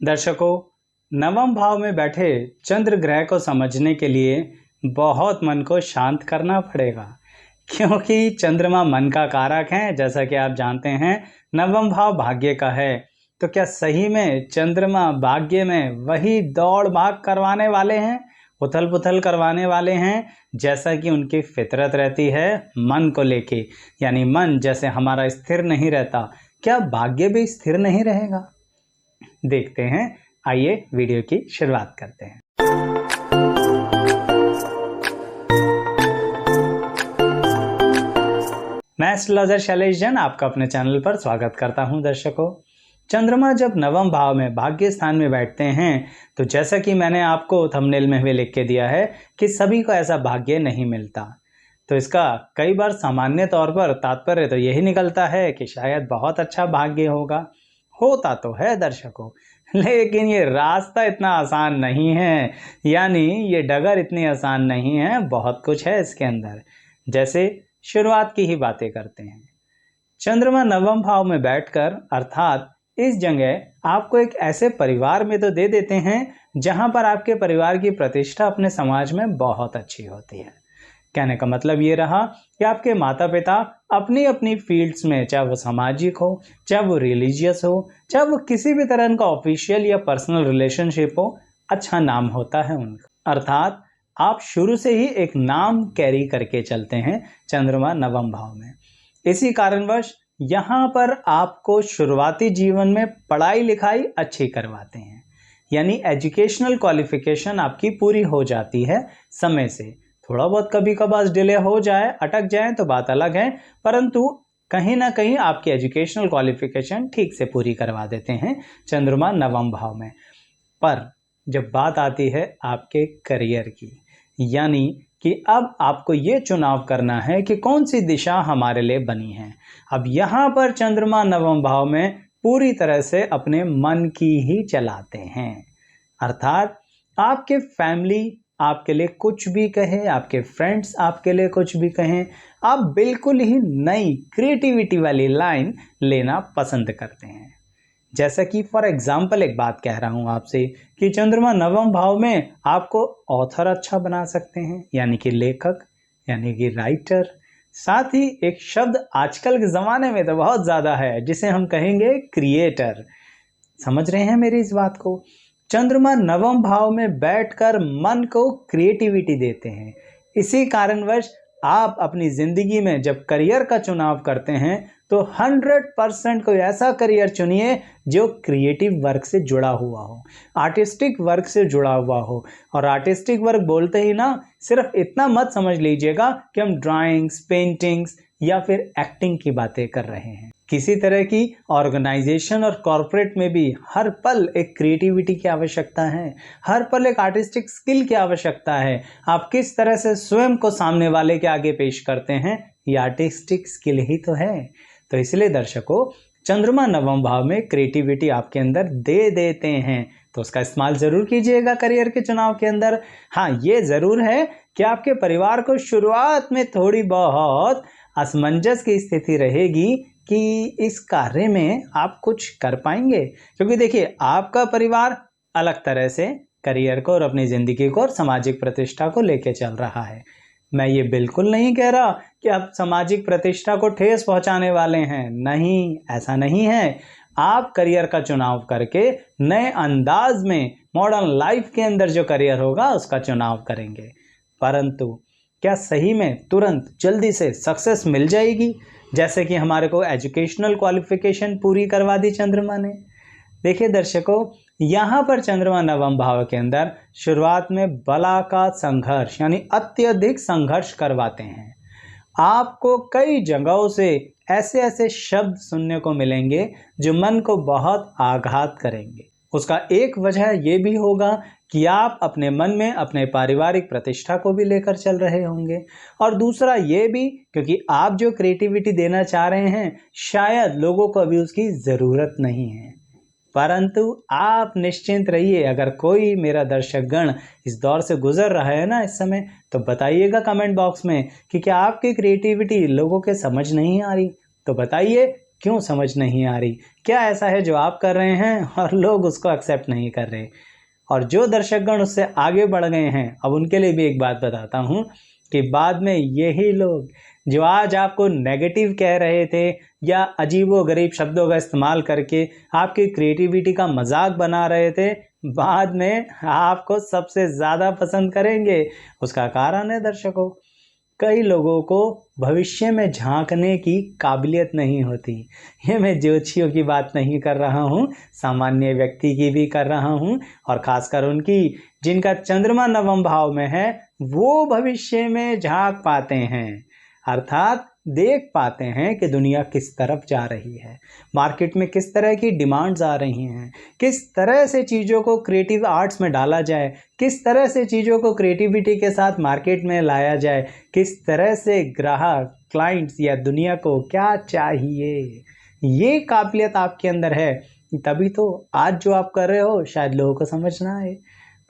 दर्शकों, नवम भाव में बैठे चंद्र ग्रह को समझने के लिए बहुत मन को शांत करना पड़ेगा, क्योंकि चंद्रमा मन का कारक है। जैसा कि आप जानते हैं, नवम भाव भाग्य का है। तो क्या सही में चंद्रमा भाग्य में वही दौड़ भाग करवाने वाले हैं, उथल पुथल करवाने वाले हैं, जैसा कि उनकी फितरत रहती है मन को लेके? यानी मन जैसे हमारा स्थिर नहीं रहता, क्या भाग्य भी स्थिर नहीं रहेगा? देखते हैं, आइए वीडियो की शुरुआत करते हैं। मैं एस्ट्रोलॉजर शैलेश जैन आपका अपने चैनल पर स्वागत करता हूं। दर्शकों, चंद्रमा जब नवम भाव में भाग्य स्थान में बैठते हैं तो जैसा कि मैंने आपको थंबनेल में भी लिख के दिया है कि सभी को ऐसा भाग्य नहीं मिलता। तो इसका कई बार सामान्य तौर पर तात्पर्य तो यही निकलता है कि शायद बहुत अच्छा भाग्य होता तो है दर्शकों, लेकिन ये रास्ता इतना आसान नहीं है, यानी ये डगर इतनी आसान नहीं है। बहुत कुछ है इसके अंदर। जैसे शुरुआत की ही बातें करते हैं। चंद्रमा नवम भाव में बैठकर अर्थात इस जगह आपको एक ऐसे परिवार में तो दे देते हैं जहां पर आपके परिवार की प्रतिष्ठा अपने समाज में बहुत अच्छी होती है। कहने का मतलब ये रहा कि आपके माता पिता अपनी अपनी फील्ड्स में, चाहे वो सामाजिक हो, चाहे वो रिलीजियस हो, चाहे वो किसी भी तरह का ऑफिशियल या पर्सनल रिलेशनशिप हो, अच्छा नाम होता है उनका। अर्थात आप शुरू से ही एक नाम कैरी करके चलते हैं चंद्रमा नवम भाव में। इसी कारणवश यहाँ पर आपको शुरुआती जीवन में पढ़ाई लिखाई अच्छी करवाते हैं, यानी एजुकेशनल क्वालिफिकेशन आपकी पूरी हो जाती है समय से। थोड़ा बहुत कभी कभार डिले हो जाए, अटक जाए तो बात अलग है, परंतु कहीं ना कहीं आपकी एजुकेशनल क्वालिफिकेशन ठीक से पूरी करवा देते हैं चंद्रमा नवम भाव में। पर जब बात आती है आपके करियर की, यानी कि अब आपको ये चुनाव करना है कि कौन सी दिशा हमारे लिए बनी है। अब यहाँ पर चंद्रमा नवम भाव में पूरी तरह से अपने मन की ही चलाते हैं। अर्थात आपके फैमिली आपके लिए कुछ भी कहे, आपके फ्रेंड्स आपके लिए कुछ भी कहें, आप बिल्कुल ही नई क्रिएटिविटी वाली लाइन लेना पसंद करते हैं। जैसा कि फॉर एग्जाम्पल एक बात कह रहा हूं आपसे कि चंद्रमा नवम भाव में आपको ऑथर अच्छा बना सकते हैं, यानी कि लेखक, यानी कि राइटर। साथ ही एक शब्द आजकल के ज़माने में तो बहुत ज़्यादा है जिसे हम कहेंगे क्रिएटर। समझ रहे हैं मेरी इस बात को? चंद्रमा नवम भाव में बैठकर मन को क्रिएटिविटी देते हैं। इसी कारणवश आप अपनी जिंदगी में जब करियर का चुनाव करते हैं तो 100% कोई ऐसा करियर चुनिए जो क्रिएटिव वर्क से जुड़ा हुआ हो, आर्टिस्टिक वर्क से जुड़ा हुआ हो। और आर्टिस्टिक वर्क बोलते ही ना सिर्फ इतना मत समझ लीजिएगा कि हम ड्राइंग्स, पेंटिंग्स या फिर एक्टिंग की बातें कर रहे हैं। किसी तरह की ऑर्गेनाइजेशन और कॉर्पोरेट में भी हर पल एक क्रिएटिविटी की आवश्यकता है, हर पल एक आर्टिस्टिक स्किल की आवश्यकता है। आप किस तरह से स्वयं को सामने वाले के आगे पेश करते हैं, ये आर्टिस्टिक स्किल ही तो है। तो इसलिए दर्शकों, चंद्रमा नवम भाव में क्रिएटिविटी आपके अंदर दे देते हैं, तो उसका इस्तेमाल जरूर कीजिएगा करियर के चुनाव के अंदर। हाँ, ये जरूर है कि आपके परिवार को शुरुआत में थोड़ी बहुत असमंजस की स्थिति रहेगी कि इस कार्य में आप कुछ कर पाएंगे, क्योंकि देखिए आपका परिवार अलग तरह से करियर को और अपनी जिंदगी को और सामाजिक प्रतिष्ठा को लेके चल रहा है। मैं ये बिल्कुल नहीं कह रहा कि आप सामाजिक प्रतिष्ठा को ठेस पहुंचाने वाले हैं, नहीं, ऐसा नहीं है। आप करियर का चुनाव करके नए अंदाज में मॉडर्न लाइफ के अंदर जो करियर होगा उसका चुनाव करेंगे। परंतु क्या सही में तुरंत जल्दी से सक्सेस मिल जाएगी, जैसे कि हमारे को एजुकेशनल क्वालिफिकेशन पूरी करवा दी चंद्रमा ने? देखिए दर्शकों, यहाँ पर चंद्रमा नवम भाव के अंदर शुरुआत में बला का संघर्ष, यानी अत्यधिक संघर्ष करवाते हैं। आपको कई जगहों से ऐसे ऐसे शब्द सुनने को मिलेंगे जो मन को बहुत आघात करेंगे। उसका एक वजह यह भी होगा कि आप अपने मन में अपने पारिवारिक प्रतिष्ठा को भी लेकर चल रहे होंगे, और दूसरा ये भी क्योंकि आप जो क्रिएटिविटी देना चाह रहे हैं शायद लोगों को अभी उसकी ज़रूरत नहीं है। परंतु आप निश्चिंत रहिए, अगर कोई मेरा दर्शक गण इस दौर से गुजर रहा है ना इस समय, तो बताइएगा कमेंट बॉक्स में कि क्या आपकी क्रिएटिविटी लोगों के समझ नहीं आ रही, तो बताइए क्यों समझ नहीं आ रही? क्या ऐसा है जो आप कर रहे हैं और लोग उसको एक्सेप्ट नहीं कर रहे? और जो दर्शकगण उससे आगे बढ़ गए हैं, अब उनके लिए भी एक बात बताता हूँ कि बाद में यही लोग जो आज आपको नेगेटिव कह रहे थे या अजीबो-गरीब शब्दों का इस्तेमाल करके आपकी क्रिएटिविटी का मजाक बना रहे थे, बाद में आपको सबसे ज़्यादा पसंद करेंगे। उसका कारण है दर्शकों, कई लोगों को भविष्य में झांकने की काबिलियत नहीं होती। ये मैं ज्योतिषियों की बात नहीं कर रहा हूँ, सामान्य व्यक्ति की भी कर रहा हूँ, और खासकर उनकी जिनका चंद्रमा नवम भाव में है, वो भविष्य में झांक पाते हैं, अर्थात देख पाते हैं कि दुनिया किस तरफ जा रही है, मार्केट में किस तरह की डिमांड्स आ रही हैं, किस तरह से चीज़ों को क्रिएटिव आर्ट्स में डाला जाए, किस तरह से चीज़ों को क्रिएटिविटी के साथ मार्केट में लाया जाए, किस तरह से ग्राहक, क्लाइंट्स या दुनिया को क्या चाहिए। ये काबिलियत आपके अंदर है, तभी तो आज जो आप कर रहे हो शायद लोगों को समझ ना आए,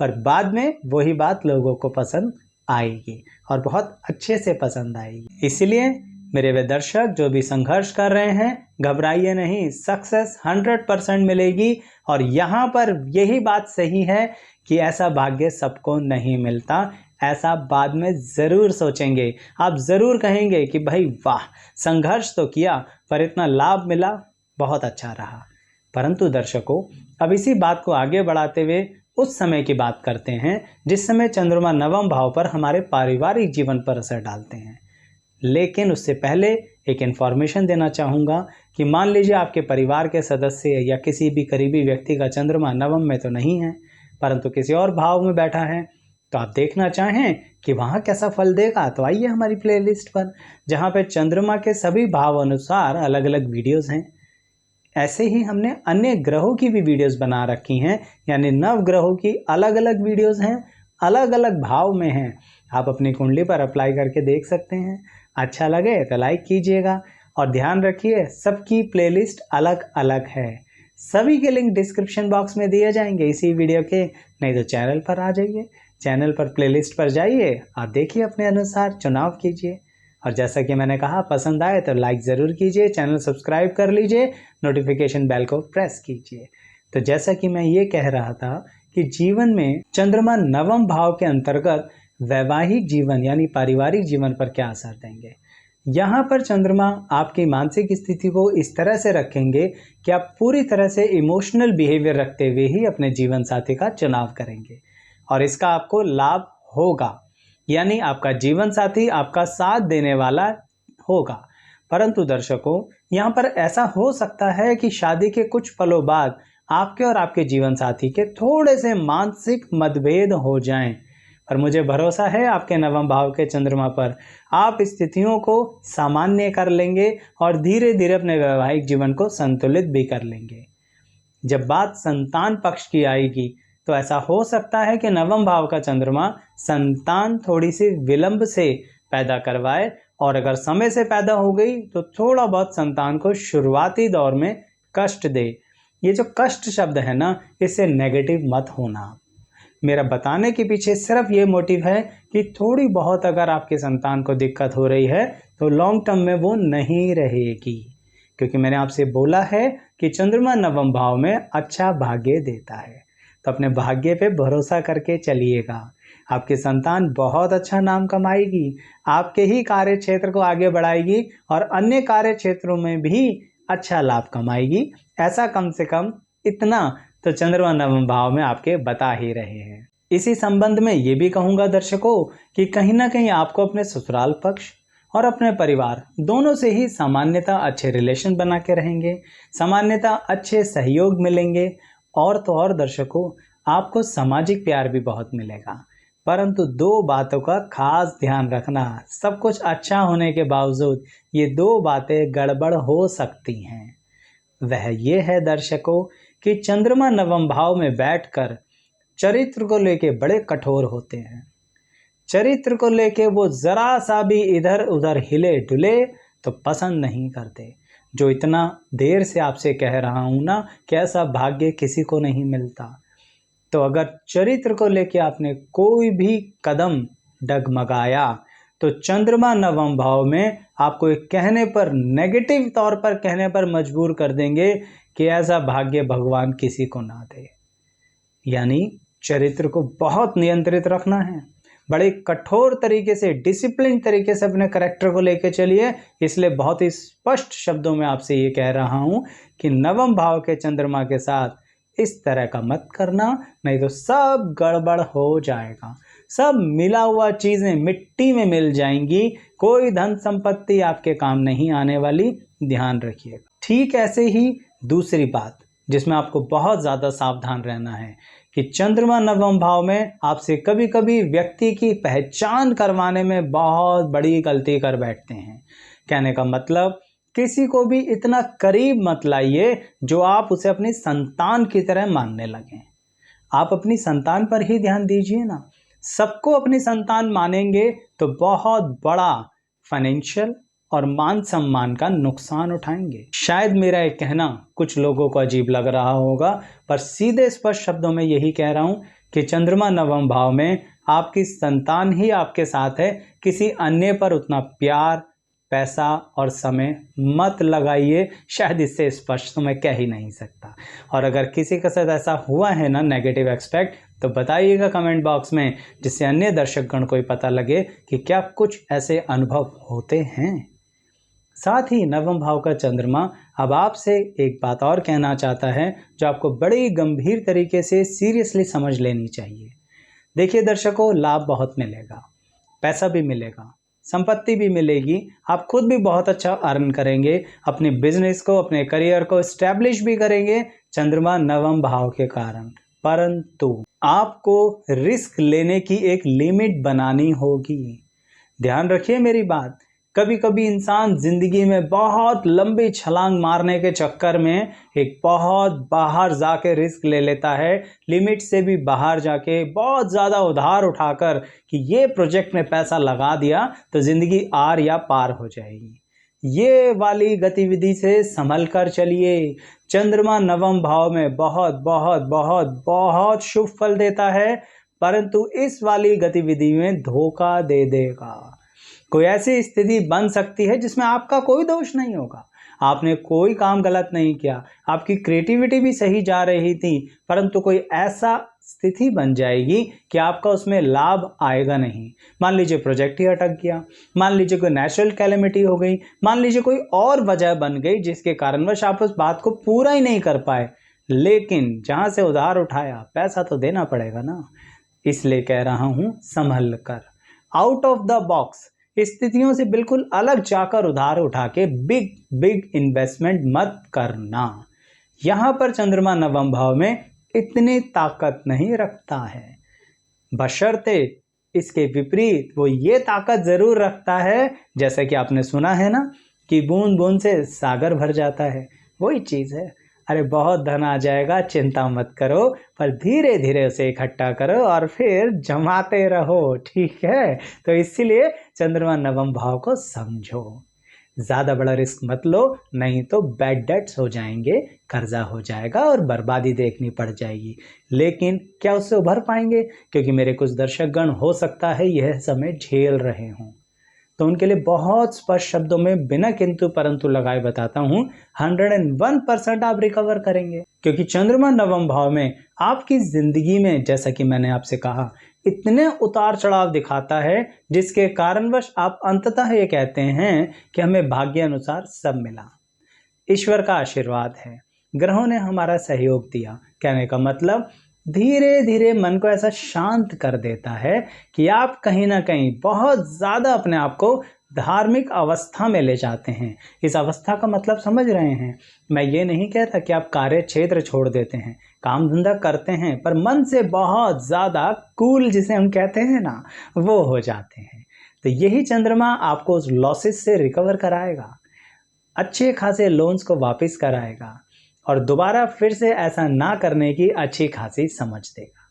पर बाद में वही बात लोगों को पसंद आएगी और बहुत अच्छे से पसंद आएगी। इसलिए मेरे वे दर्शक जो भी संघर्ष कर रहे हैं, घबराइए नहीं, सक्सेस 100% मिलेगी। और यहाँ पर यही बात सही है कि ऐसा भाग्य सबको नहीं मिलता, ऐसा बाद में ज़रूर सोचेंगे, आप ज़रूर कहेंगे कि भाई वाह, संघर्ष तो किया पर इतना लाभ मिला, बहुत अच्छा रहा। परंतु दर्शकों, अब इसी बात को आगे बढ़ाते हुए उस समय की बात करते हैं जिस समय चंद्रमा नवम भाव पर हमारे पारिवारिक जीवन पर असर डालते हैं। लेकिन उससे पहले एक इन्फॉर्मेशन देना चाहूँगा कि मान लीजिए आपके परिवार के सदस्य या किसी भी करीबी व्यक्ति का चंद्रमा नवम में तो नहीं है, परंतु किसी और भाव में बैठा है, तो आप देखना चाहें कि वहाँ कैसा फल देगा, तो आइए हमारी प्लेलिस्ट पर, जहाँ पे चंद्रमा के सभी भाव अनुसार अलग अलग वीडियोज़ हैं। ऐसे ही हमने अन्य ग्रहों की भी वीडियोस बना रखी हैं, यानी नव ग्रहों की अलग अलग वीडियोस हैं, अलग अलग भाव में हैं। आप अपनी कुंडली पर अप्लाई करके देख सकते हैं। अच्छा लगे तो लाइक कीजिएगा और ध्यान रखिए सबकी प्लेलिस्ट अलग अलग है। सभी के लिंक डिस्क्रिप्शन बॉक्स में दिए जाएंगे इसी वीडियो के, नहीं तो चैनल पर आ जाइए, चैनल पर प्लेलिस्ट पर जाइए, आप देखिए अपने अनुसार चुनाव कीजिए। और जैसा कि मैंने कहा, पसंद आए तो लाइक ज़रूर कीजिए, चैनल सब्सक्राइब कर लीजिए, नोटिफिकेशन बेल को प्रेस कीजिए। तो जैसा कि मैं ये कह रहा था कि जीवन में चंद्रमा नवम भाव के अंतर्गत वैवाहिक जीवन यानी पारिवारिक जीवन पर क्या असर देंगे। यहाँ पर चंद्रमा आपकी मानसिक स्थिति को इस तरह से रखेंगे कि आप पूरी तरह से इमोशनल बिहेवियर रखते हुए ही अपने जीवन साथी का चुनाव करेंगे और इसका आपको लाभ होगा, यानी आपका जीवन साथी आपका साथ देने वाला होगा। परंतु दर्शकों, यहाँ पर ऐसा हो सकता है कि शादी के कुछ पलों बाद आपके और आपके जीवन साथी के थोड़े से मानसिक मतभेद हो जाएं, पर मुझे भरोसा है आपके नवम भाव के चंद्रमा पर आप स्थितियों को सामान्य कर लेंगे और धीरे धीरे अपने वैवाहिक जीवन को संतुलित भी कर लेंगे। जब बात संतान पक्ष की आएगी तो ऐसा हो सकता है कि नवम भाव का चंद्रमा संतान थोड़ी सी विलंब से पैदा करवाए, और अगर समय से पैदा हो गई तो थोड़ा बहुत संतान को शुरुआती दौर में कष्ट दे। ये जो कष्ट शब्द है ना, इससे नेगेटिव मत होना। मेरा बताने के पीछे सिर्फ ये मोटिव है कि थोड़ी बहुत अगर आपके संतान को दिक्कत हो रही है तो लॉन्ग टर्म में वो नहीं रहेगी, क्योंकि मैंने आपसे बोला है कि चंद्रमा नवम भाव में अच्छा भाग्य देता है। तो अपने भाग्य पे भरोसा करके चलिएगा, आपकी संतान बहुत अच्छा नाम कमाएगी, आपके ही कार्य क्षेत्र को आगे बढ़ाएगी और अन्य कार्य क्षेत्रों में भी अच्छा लाभ कमाएगी। ऐसा कम से कम इतना तो चंद्रमा नवम भाव में आपके बता ही रहे हैं। इसी संबंध में ये भी कहूँगा दर्शकों कि कहीं ना कहीं आपको अपने ससुराल पक्ष और अपने परिवार दोनों से ही सामान्यतः अच्छे रिलेशन बना के रहेंगे, सामान्यतः अच्छे सहयोग मिलेंगे, और तो और दर्शकों, आपको सामाजिक प्यार भी बहुत मिलेगा। परंतु दो बातों का खास ध्यान रखना, सब कुछ अच्छा होने के बावजूद ये दो बातें गड़बड़ हो सकती हैं। वह ये है दर्शकों कि चंद्रमा नवम भाव में बैठकर चरित्र को लेके बड़े कठोर होते हैं। चरित्र को लेके वो जरा सा भी इधर उधर हिले डुले तो पसंद नहीं करते। जो इतना देर से आपसे कह रहा हूं ना कि ऐसा भाग्य किसी को नहीं मिलता, तो अगर चरित्र को लेके आपने कोई भी कदम डगमगाया तो चंद्रमा नवम भाव में आपको एक कहने पर, नेगेटिव तौर पर कहने पर मजबूर कर देंगे कि ऐसा भाग्य भगवान किसी को ना दे। यानी चरित्र को बहुत नियंत्रित रखना है, बड़े कठोर तरीके से, डिसिप्लिन तरीके से अपने करेक्टर को लेके चलिए। इसलिए बहुत ही स्पष्ट शब्दों में आपसे ये कह रहा हूं कि नवम भाव के चंद्रमा के साथ इस तरह का मत करना, नहीं तो सब गड़बड़ हो जाएगा। सब मिला हुआ चीजें मिट्टी में मिल जाएंगी, कोई धन संपत्ति आपके काम नहीं आने वाली, ध्यान रखिएगा। ठीक ऐसे ही दूसरी बात जिसमें आपको बहुत ज्यादा सावधान रहना है कि चंद्रमा नवम भाव में आपसे कभी कभी व्यक्ति की पहचान करवाने में बहुत बड़ी गलती कर बैठते हैं। कहने का मतलब, किसी को भी इतना करीब मत लाइए जो आप उसे अपनी संतान की तरह मानने लगें। आप अपनी संतान पर ही ध्यान दीजिए ना। सबको अपनी संतान मानेंगे तो बहुत बड़ा फाइनेंशियल और मान सम्मान का नुकसान उठाएंगे। शायद मेरा एक कहना कुछ लोगों को अजीब लग रहा होगा, पर सीधे स्पष्ट शब्दों में यही कह रहा हूं कि चंद्रमा नवम भाव में आपकी संतान ही आपके साथ है। किसी अन्य पर उतना प्यार, पैसा और समय मत लगाइए। शायद इससे स्पष्ट तो मैं कह ही नहीं सकता। और अगर किसी के साथ ऐसा हुआ है ना, नेगेटिव एक्सपेक्ट, तो बताइएगा कमेंट बॉक्स में, जिससे अन्य दर्शकगण को ही पता लगे कि क्या कुछ ऐसे अनुभव होते हैं। साथ ही नवम भाव का चंद्रमा अब आपसे एक बात और कहना चाहता है जो आपको बड़ी गंभीर तरीके से सीरियसली समझ लेनी चाहिए। देखिए दर्शकों, लाभ बहुत मिलेगा, पैसा भी मिलेगा, संपत्ति भी मिलेगी, आप खुद भी बहुत अच्छा अर्न करेंगे, अपने बिजनेस को, अपने करियर को स्टैब्लिश भी करेंगे चंद्रमा नवम भाव के कारण। परंतु आपको रिस्क लेने की एक लिमिट बनानी होगी। ध्यान रखिए मेरी बात। कभी कभी इंसान जिंदगी में बहुत लंबी छलांग मारने के चक्कर में एक बहुत बाहर जाके रिस्क ले लेता है, लिमिट से भी बाहर जाके बहुत ज़्यादा उधार उठाकर कि ये प्रोजेक्ट में पैसा लगा दिया तो ज़िंदगी आर या पार हो जाएगी। ये वाली गतिविधि से संभल कर चलिए। चंद्रमा नवम भाव में बहुत बहुत बहुत बहुत शुभ फल देता है, परंतु इस वाली गतिविधि में धोखा दे देगा। कोई ऐसी स्थिति बन सकती है जिसमें आपका कोई दोष नहीं होगा, आपने कोई काम गलत नहीं किया, आपकी क्रिएटिविटी भी सही जा रही थी, परंतु कोई ऐसा स्थिति बन जाएगी कि आपका उसमें लाभ आएगा नहीं। मान लीजिए प्रोजेक्ट ही अटक गया, मान लीजिए कोई नेचुरल कैलेमिटी हो गई, मान लीजिए कोई और वजह बन गई जिसके कारणवश आप उस बात को पूरा ही नहीं कर पाए, लेकिन जहां से उधार उठाया पैसा तो देना पड़ेगा ना। इसलिए कह रहा हूं, संभल कर, आउट ऑफ द बॉक्स स्थितियों से बिल्कुल अलग जाकर उधार उठा के बिग बिग इन्वेस्टमेंट मत करना। यहां पर चंद्रमा नवम भाव में इतनी ताकत नहीं रखता है, बशर्ते इसके विपरीत वो ये ताकत जरूर रखता है, जैसा कि आपने सुना है ना कि बूंद बूंद से सागर भर जाता है, वही चीज है। अरे बहुत धन आ जाएगा, चिंता मत करो, पर धीरे धीरे उसे इकट्ठा करो और फिर जमाते रहो, ठीक है। तो इसीलिए चंद्रमा नवम भाव को समझो, ज्यादा बड़ा रिस्क मत लो, नहीं तो बैड डेट्स हो जाएंगे, कर्जा हो जाएगा और बर्बादी देखनी पड़ जाएगी। लेकिन क्या उससे उभर पाएंगे? क्योंकि मेरे कुछ दर्शकगण हो सकता है यह समय झेल रहे हों, तो उनके लिए बहुत स्पष्ट शब्दों में बिना किंतु परंतु लगाए बताता हूं, 101% आप रिकवर करेंगे। क्योंकि चंद्रमा नवम भाव में आपकी जिंदगी में, जैसा कि मैंने आपसे कहा, इतने उतार चढ़ाव दिखाता है जिसके कारणवश आप अंततः ये कहते हैं कि हमें भाग्य अनुसार सब मिला, ईश्वर का आशीर्वाद है, ग्रहों ने हमारा सहयोग दिया। कहने का मतलब धीरे धीरे मन को ऐसा शांत कर देता है कि आप कहीं ना कहीं बहुत ज़्यादा अपने आप को धार्मिक अवस्था में ले जाते हैं। इस अवस्था का मतलब समझ रहे हैं? मैं ये नहीं कहता कि आप कार्य क्षेत्र छोड़ देते हैं, काम धंधा करते हैं, पर मन से बहुत ज़्यादा कूल, जिसे हम कहते हैं ना, वो हो जाते हैं। तो यही चंद्रमा आपको उस लॉसेस से रिकवर कराएगा, अच्छे खासे लोन्स को वापस कराएगा और दोबारा फिर से ऐसा ना करने की अच्छी खासी समझ देगा।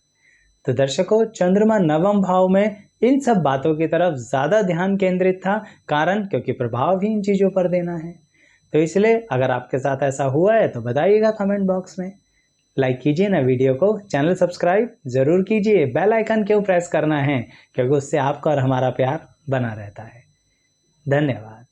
तो दर्शकों, चंद्रमा नवम भाव में इन सब बातों की तरफ ज़्यादा ध्यान केंद्रित था, कारण क्योंकि प्रभाव ही इन चीज़ों पर देना है। तो इसलिए अगर आपके साथ ऐसा हुआ है तो बताइएगा कमेंट बॉक्स में। लाइक कीजिए ना वीडियो को, चैनल सब्सक्राइब ज़रूर कीजिए, बेल आइकन क्यों प्रेस करना है? क्योंकि उससे आपका और हमारा प्यार बना रहता है। धन्यवाद।